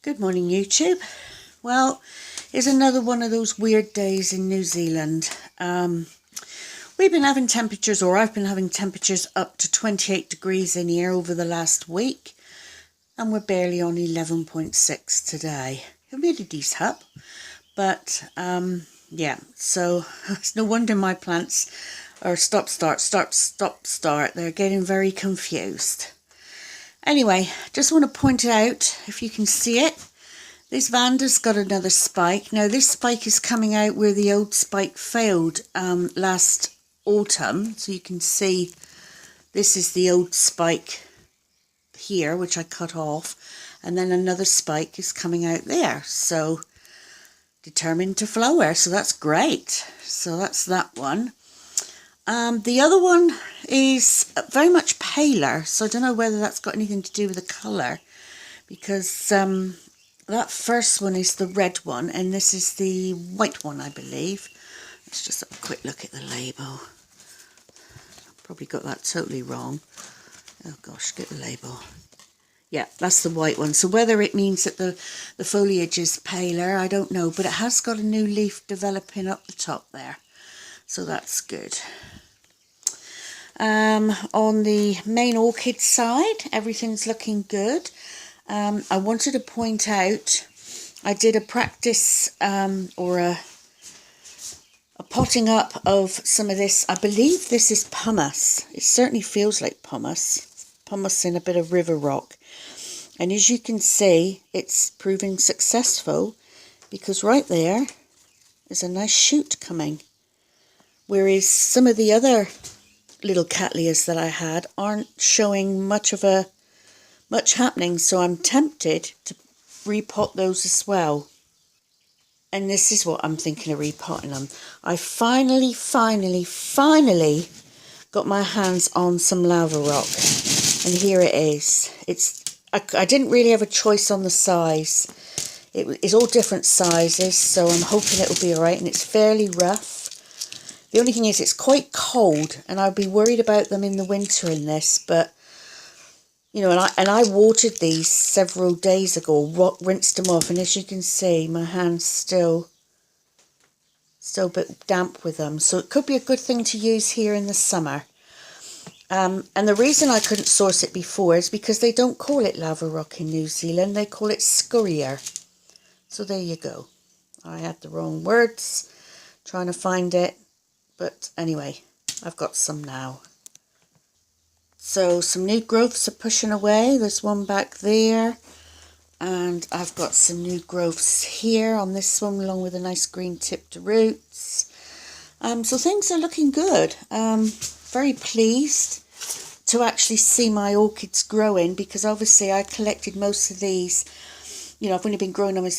Good morning, YouTube. Well, it's another one of those weird days in New Zealand. We've been having temperatures, or I've been having temperatures up to 28 degrees in here over the last week, and we're barely on 11.6 today. Humidity's up, but yeah, so it's no wonder my plants are stop, start. They're getting very confused. Anyway, just want to point it out, if you can see it, this Vanda's got another spike. Now this spike is coming out where the old spike failed last autumn. So you can see this is the old spike here, which I cut off. And then another spike is coming out there. So determined to flower, so that's great. So that's that one. The other one is very much paler, so I don't know whether that's got anything to do with the colour, because that first one is the red one and this is the white one, I believe. Let's just have a quick look at the label. Probably got that totally wrong. Oh gosh, get the label. Yeah, that's the white one. So whether it means that the foliage is paler, I don't know, but it has got a new leaf developing up the top there. So that's good. On the main orchid side, everything's looking good. I wanted to point out, I did a practice or a potting up of some of this. I believe this is pumice. It certainly feels like pumice. Pumice in a bit of river rock. And as you can see, it's proving successful because right there is a nice shoot coming. Whereas some of the other little cattleyas that I had aren't showing much happening, so I'm tempted to repot those as well. And this is what I'm thinking of repotting them. I finally got my hands on some lava rock, and here it is. I didn't really have a choice on the size. It's all different sizes, so I'm hoping it'll be alright, and it's fairly rough. The only thing is it's quite cold, and I'd be worried about them in the winter in this, but you know, and I watered these several days ago, rinsed them off, and as you can see, my hand's still a bit damp with them, so it could be a good thing to use here in the summer. And the reason I couldn't source it before is because they don't call it lava rock in New Zealand, they call it scurrier. So there you go. I had the wrong words trying to find it. But anyway, I've got some now. So some new growths are pushing away. There's one back there. And I've got some new growths here on this one, along with a nice green tipped roots. So things are looking good. Very pleased to actually see my orchids growing, because obviously I collected most of these. You know, I've only been growing them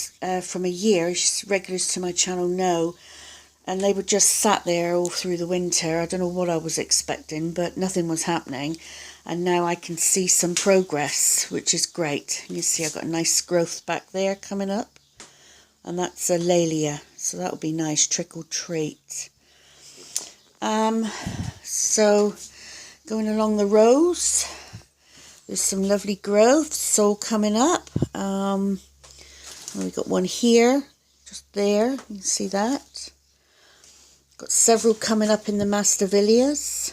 from a year, as regulars to my channel know. And they were just sat there all through the winter. I don't know what I was expecting, but nothing was happening. And now I can see some progress, which is great. And you see I've got a nice growth back there coming up. And that's a Laelia, so that'll be nice, trick or treat. So going along the rows, there's some lovely growths all coming up. We've got one here, just there, you can see that. Got several coming up in the Masdevillias.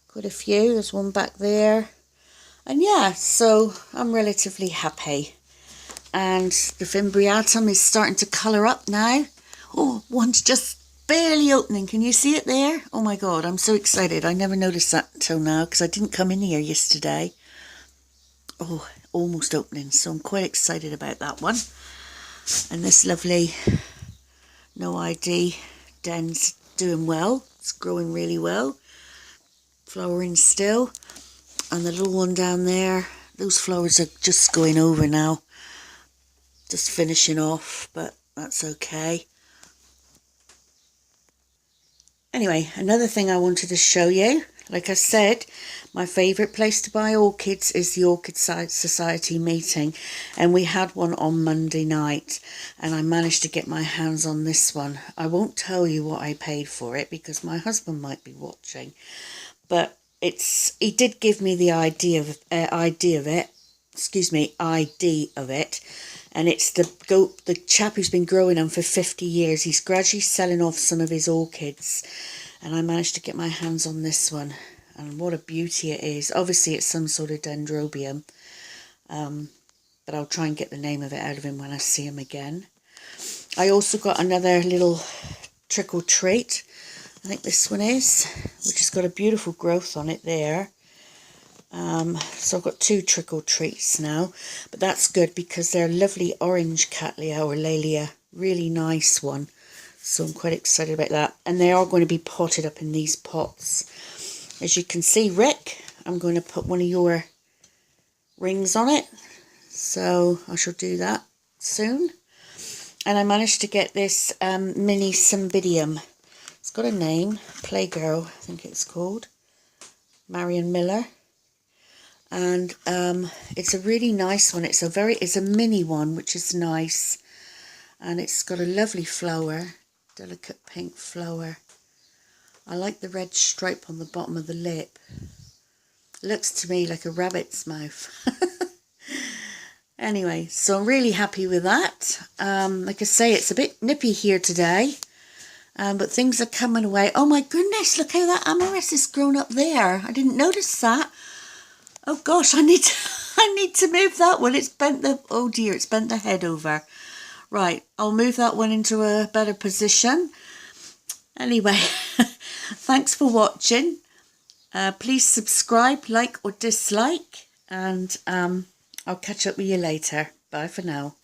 Quite a few. There's one back there. And yeah, so I'm relatively happy. And the Fimbriatum is starting to colour up now. Oh, one's just barely opening. Can you see it there? Oh my God, I'm so excited. I never noticed that until now because I didn't come in here yesterday. Oh, almost opening. So I'm quite excited about that one. And this lovely No ID den's doing well. It's growing really well. Flowering still. And the little one down there, those flowers are just going over now. Just finishing off, but that's okay. Anyway, another thing I wanted to show you. Like I said, my favourite place to buy orchids is the Orchid Society meeting, and we had one on Monday night, and I managed to get my hands on this one. I won't tell you what I paid for it because my husband might be watching, but he did give me the idea of it, excuse me, ID of it. And it's the chap who's been growing them for 50 years. He's gradually selling off some of his orchids. And I managed to get my hands on this one. And what a beauty it is. Obviously it's some sort of dendrobium. But I'll try and get the name of it out of him when I see him again. I also got another little trick or treat. I think this one is, which has got a beautiful growth on it there. So I've got 2 trick or treats now, but that's good because they're lovely orange Cattleya or Laelia, really nice one. So I'm quite excited about that, and they are going to be potted up in these pots. As you can see, Rick, I'm going to put one of your rings on it, so I shall do that soon. And I managed to get this mini Cymbidium. It's got a name, Playgirl, I think it's called, Marion Miller. And it's a really nice one. It's a mini one, which is nice, and it's got a lovely flower, delicate pink flower. I like the red stripe on the bottom of the lip. It looks to me like a rabbit's mouth. Anyway, so I'm really happy with that. Like I say, it's a bit nippy here today, but things are coming away. Oh my goodness, look how that amaryllis has grown up there. I didn't notice that. Oh gosh, I need to move that one. It's bent oh dear, it's bent the head over. Right, I'll move that one into a better position. Anyway, thanks for watching. Please subscribe, like or dislike, and I'll catch up with you later. Bye for now.